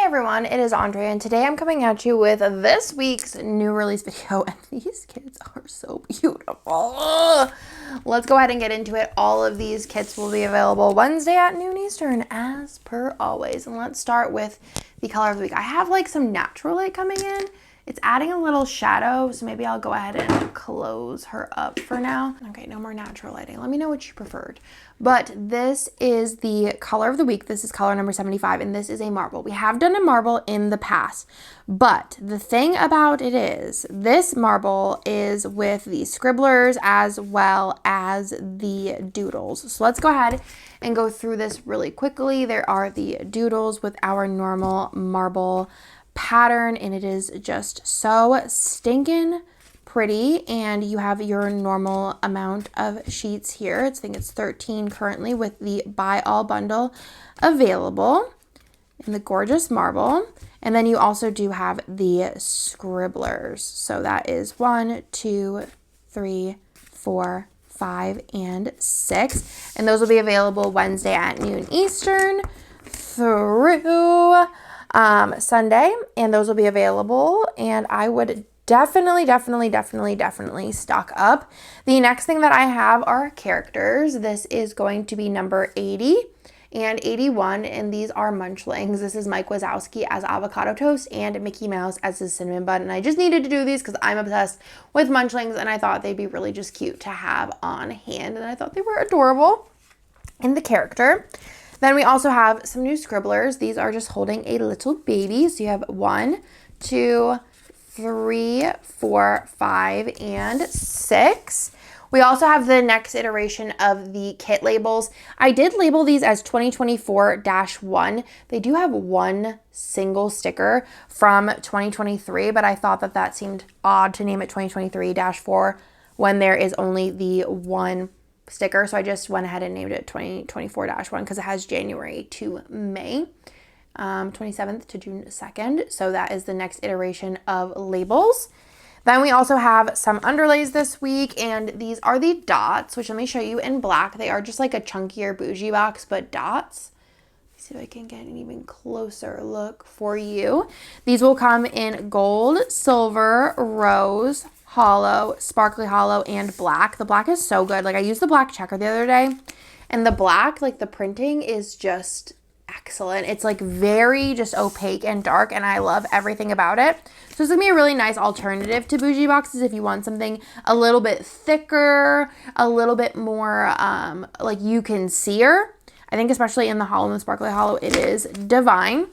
everyone, it is Andrea, and today I'm coming at you with this week's new release video, and these kits are so beautiful. Let's go ahead and get into it. All of these kits will be available Wednesday at noon Eastern, as per always. And let's start with the color of the week. I have like some natural light coming in. It's adding a little shadow, so maybe I'll go ahead and close her up for now. Okay, no more natural lighting. Let me know what you preferred. But this is the color of the week. This is color number 75, and this is a marble. We have done a marble in the past, but the thing about it is this marble is with the Scribblers as well as the doodles. So let's go ahead and go through this really quickly. There are the doodles with our normal marble pattern, and it is just so stinking pretty, and you have your normal amount of sheets here. I think it's 13 currently with the buy all bundle available in the gorgeous marble. And then you also do have the Scribblers. So that is 1, 2, 3, 4, 5, and 6. And those will be available Wednesday at noon Eastern through Sunday, and those will be available, and I would definitely stock up. The next thing that I have are characters. This is going to be number 80 and 81, and these are Munchkins. This is Mike Wazowski as avocado toast and Mickey Mouse as his cinnamon bun, and I just needed to do these because I'm obsessed with Munchkins, and I thought they'd be really just cute to have on hand, and I thought they were adorable in the character. Then we also have some new Scribblers. These are just holding a little baby. So you have 1, 2, 3, 4, 5, and 6. We also have the next iteration of the kit labels. I did label these as 2024-1. They do have one single sticker from 2023, but I thought that that seemed odd to name it 2023-4 when there is only the one sticker, so I just went ahead and named it 2024-1 because it has January to May, 27th to June 2nd. So that is the next iteration of labels. Then we also have some underlays this week, and these are the dots, which let me show you in black. They are just like a chunkier bougie box, but dots. Let's see if I can get an even closer look for you. These will come in gold, silver, rose, hollow, sparkly hollow, and black. The black is so good. Like, I used the black checker the other day, and the black, like the printing is just excellent. It's like very just opaque and dark, and I love everything about it. So it's gonna be a really nice alternative to bougie boxes if you want something a little bit thicker, a little bit more like you can see-er. I think especially in the hollow and the sparkly hollow, it is divine.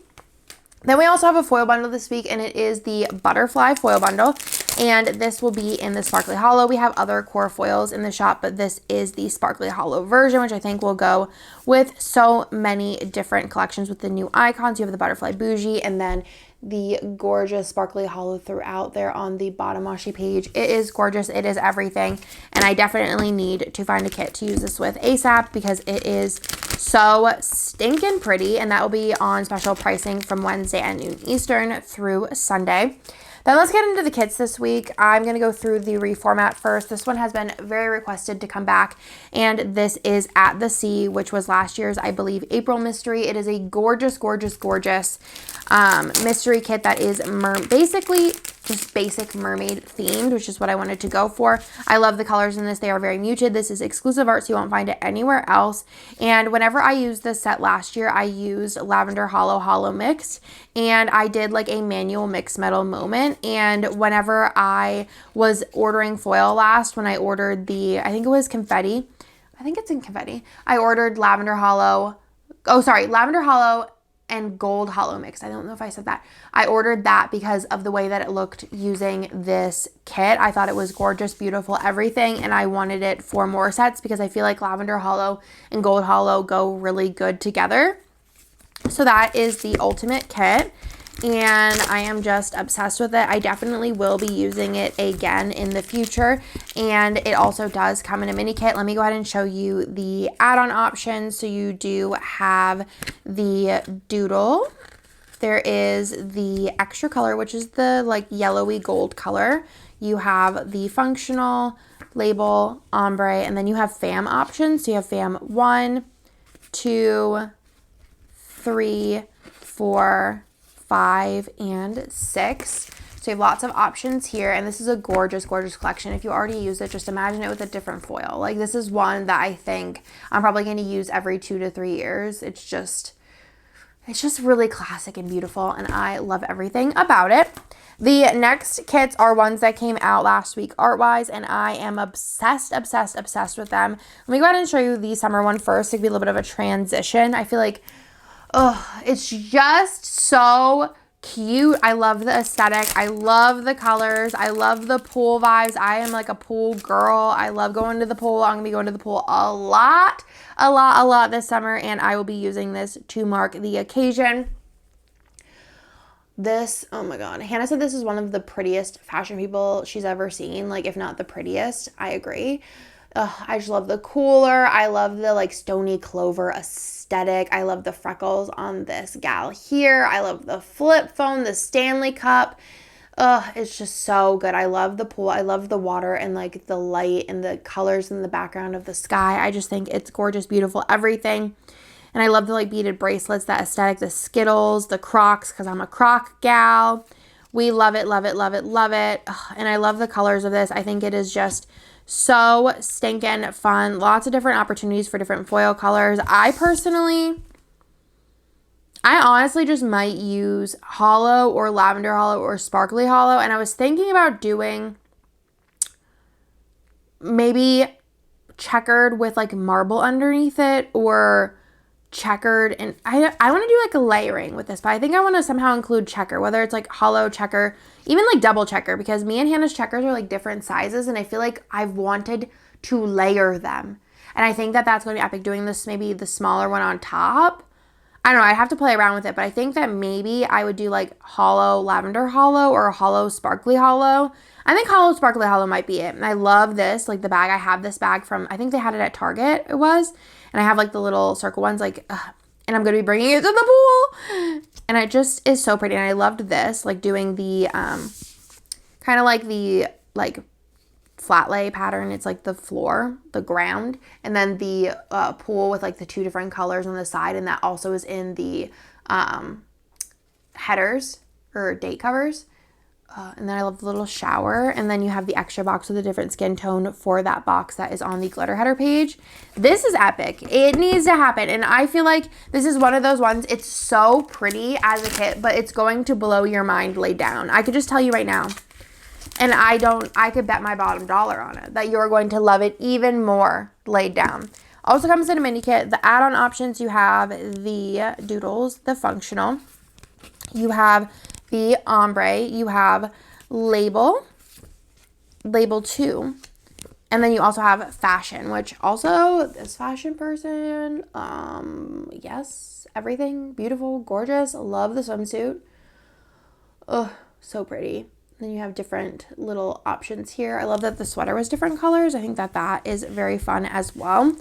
Then we also have a foil bundle this week, and it is the butterfly foil bundle, and this will be in the sparkly hollow. We have other core foils in the shop, but this is the sparkly hollow version, which I think will go with so many different collections with the new icons. You have the butterfly bougie, and then the gorgeous sparkly hollow throughout there on the bottom washi page. It is gorgeous. It is everything, and I definitely need to find a kit to use this with ASAP because it is so stinking pretty, and that will be on special pricing from Wednesday at noon Eastern through Sunday. Then let's get into the kits this week. I'm going to go through the reformat first. This one has been very requested to come back, and this is At the Sea, which was last year's, I believe, April mystery. It is a gorgeous mystery kit that is basically just basic mermaid themed, which is what I wanted to go for. I love the colors in this. They are very muted. This is exclusive art, so you won't find it anywhere else. And whenever I used this set last year, I used Lavender Hollow mixed, and I did like a manual mixed metal moment. And whenever I was ordering foil last, when I ordered I think it was confetti. I think it's in confetti. I ordered Lavender Hollow and gold hollow mix. I don't know if I said that. I ordered that because of the way that it looked using this kit. I thought it was gorgeous, beautiful, everything, and I wanted it for more sets because I feel like lavender hollow and gold hollow go really good together. So that is the ultimate kit, and I am just obsessed with it. I definitely will be using it again in the future, and it also does come in a mini kit. Let me go ahead and show you the add-on options. So you do have the doodle. There is the extra color, which is the like yellowy gold color. You have the functional, label, ombre, and then you have fam options. So you have fam 1, 2, 3, 4, 5 and 6. So you have lots of options here, and this is a gorgeous, gorgeous collection. If you already use it, just imagine it with a different foil. Like, this is one that I think I'm probably going to use every 2 to 3 years. It's just really classic and beautiful, and I love everything about it. The next kits are ones that came out last week art-wise, and I am obsessed, obsessed, obsessed with them. Let me go ahead and show you the summer one first. It'll be a little bit of a transition. I feel like, it's just so cute. I love the aesthetic. I love the colors. I love the pool vibes. I am like a pool girl. I love going to the pool. I'm gonna be going to the pool a lot this summer, and I will be using this to mark the occasion. This, oh my god, Hannah said this is one of the prettiest fashion people she's ever seen, like if not the prettiest. I agree. I just love the cooler. I love the like stony clover aesthetic. I love the freckles on this gal here. I love the flip phone, the Stanley cup. It's just so good. I love the pool. I love the water and like the light and the colors in the background of the sky. I just think it's gorgeous, beautiful, everything. And I love the like beaded bracelets, that aesthetic, the Skittles, the Crocs, because I'm a Croc gal. We love it, love it, love it, love it. And I love the colors of this. I think it is just so stinking fun. Lots of different opportunities for different foil colors. I honestly just might use hollow or lavender hollow or sparkly hollow. And I was thinking about doing maybe checkered with like marble underneath it, or checkered, and I want to do like a layering with this, but I think I want to somehow include checker, whether it's like hollow checker, even like double checker, because me and Hannah's checkers are like different sizes, and I feel like I've wanted to layer them, and I think that that's going to be epic, doing this maybe the smaller one on top. I don't know, I'd have to play around with it, but I think that maybe I would do like hollow lavender hollow or hollow sparkly hollow. I think hollow sparkly hollow might be it. And I love this, like the bag. I have this bag from, I think they had it at Target, it was. And I have like the little circle ones, like, and I'm going to be bringing it to the pool. And it just is so pretty. And I loved this, like doing the, kind of like the, like, flat lay pattern. It's like the floor, the ground, and then the pool with like the 2 different colors on the side, and that also is in the headers or date covers. And then I love the little shower, and then you have the extra box with a different skin tone for that box that is on the glitter header page. This is epic. It needs to happen, and I feel like this is one of those ones. It's so pretty as a kit, but it's going to blow your mind laid down. I could just tell you right now. And I could bet my bottom dollar on it that you're going to love it even more laid down. Also comes in a mini kit. The add-on options, you have the doodles, the functional. You have the ombre. You have label 2. And then you also have fashion, which also this fashion person, yes, everything beautiful, gorgeous. Love the swimsuit. Oh, so pretty. Then you have different little options here. I love that the sweater was different colors. I think that that is very fun as well.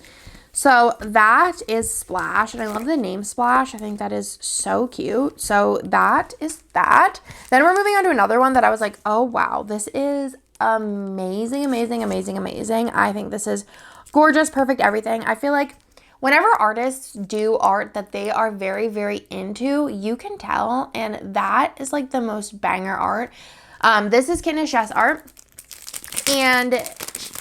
So that is Splash, and I love the name Splash. I think that is so cute. So that is that. Then we're moving on to another one that I was like, oh wow, this is amazing, amazing, amazing, amazing. I think this is gorgeous, perfect, everything. I feel like whenever artists do art that they are very, very into, you can tell, and that is like the most banger art. This is Kitten Jess art, and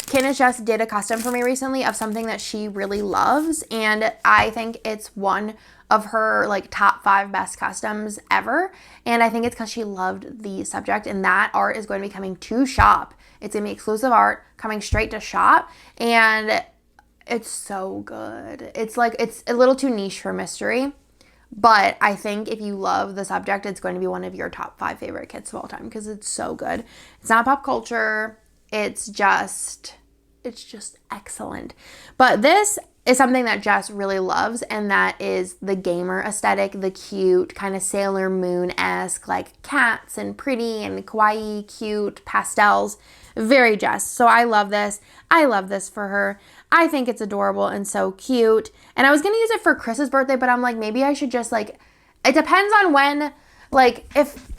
Kitten Jess did a custom for me recently of something that she really loves, and I think it's one of her like top 5 best customs ever, and I think it's because she loved the subject, and that art is going to be coming to shop. It's going to be exclusive art coming straight to shop, and it's so good. It's like, it's a little too niche for mystery. But I think if you love the subject, it's going to be one of your top 5 favorite kits of all time because it's so good. It's not pop culture. It's just excellent. But this is something that Jess really loves, and that is the gamer aesthetic, the cute kind of Sailor Moon-esque, like cats and pretty and kawaii, cute pastels. Very Jess. So I love this. I love this for her. I think it's adorable and so cute. And I was going to use it for Chris's birthday, but I'm like, maybe I should just like, it depends on when, like if,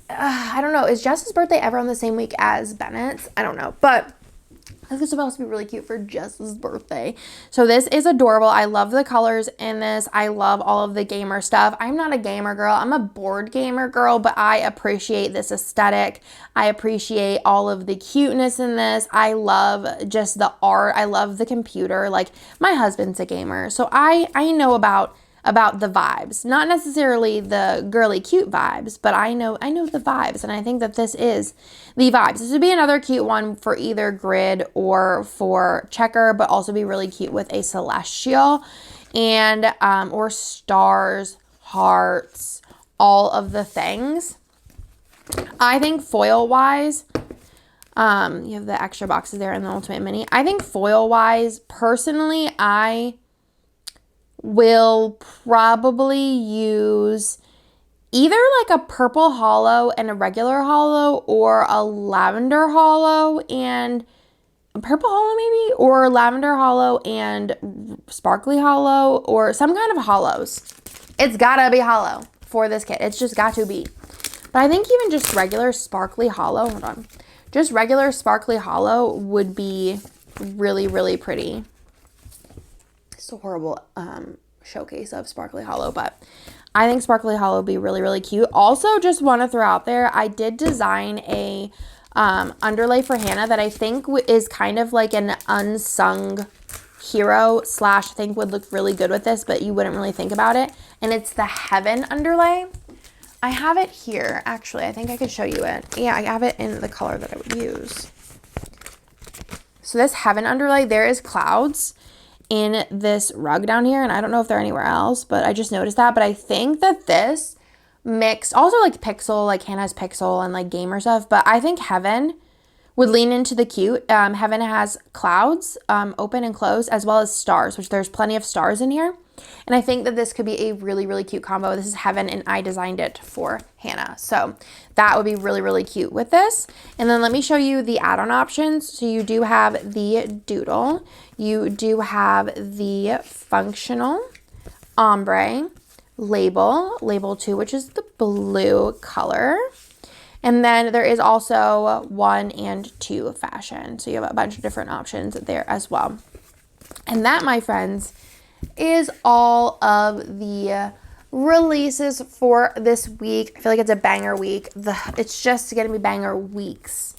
I don't know, is Jess's birthday ever on the same week as Bennett's? I don't know. But This is supposed to be really cute for Jess's birthday. So this is adorable. I love the colors in this. I love all of the gamer stuff. I'm not a gamer girl. I'm a board gamer girl, but I appreciate this aesthetic. I appreciate all of the cuteness in this. I love just the art. I love the computer. Like, my husband's a gamer, so I know about the vibes, not necessarily the girly cute vibes, but I know the vibes, and I think that this is the vibes. This would be another cute one for either grid or for checker, but also be really cute with a celestial and or stars, hearts, all of the things. I think foil wise, you have the extra boxes there in the Ultimate Mini. I think foil wise, personally, I will probably use either like a purple hollow and a regular hollow, or a lavender hollow and a purple hollow maybe, or lavender hollow and sparkly hollow, or some kind of hollows. It's gotta be hollow for this kit. It's just got to be. But I think even just regular sparkly hollow, hold on, just regular sparkly hollow would be really, really pretty. It's a horrible showcase of sparkly hollow, but I think sparkly hollow would be really, really cute. Also, just want to throw out there, I did design a underlay for Hannah that I think is kind of like an unsung hero slash, I think would look really good with this, but you wouldn't really think about it. And it's the Heaven underlay. I have it here, actually. I think I could show you it. Yeah, I have it in the color that I would use. So this Heaven underlay, there is clouds in this rug down here, and I don't know if they're anywhere else, but I just noticed that. But I think that this mixed, also like pixel, like Hannah's pixel and like gamer stuff, but I think Heaven would lean into the cute. Heaven has clouds, open and close, as well as stars, which there's plenty of stars in here. And I think that this could be a really, really cute combo. This is Heaven, and I designed it for Hannah. So that would be really, really cute with this. And then let me show you the add-on options. So you do have the doodle. You do have the functional, ombre, label 2, which is the blue color. And then there is also 1 and 2 fashion. So you have a bunch of different options there as well. And that, my friends, is all of the releases for this week. I feel like it's a banger week. It's just going to be banger weeks.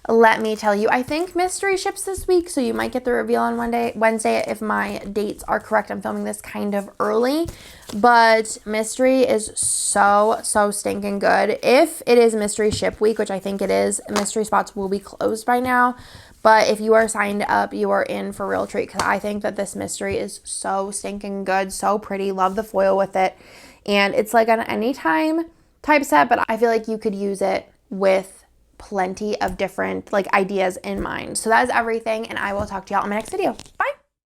Let me tell you, I think Mystery ships this week, so you might get the reveal on Wednesday if my dates are correct. I'm filming this kind of early, but Mystery is so stinking good. If it is Mystery ship week, which I think it is, Mystery spots will be closed by now. But if you are signed up, you are in for a real treat, because I think that this Mystery is so stinking good, so pretty. Love the foil with it. And it's like an anytime type set, but I feel like you could use it with plenty of different like ideas in mind. So that is everything, and I will talk to y'all in my next video. Bye!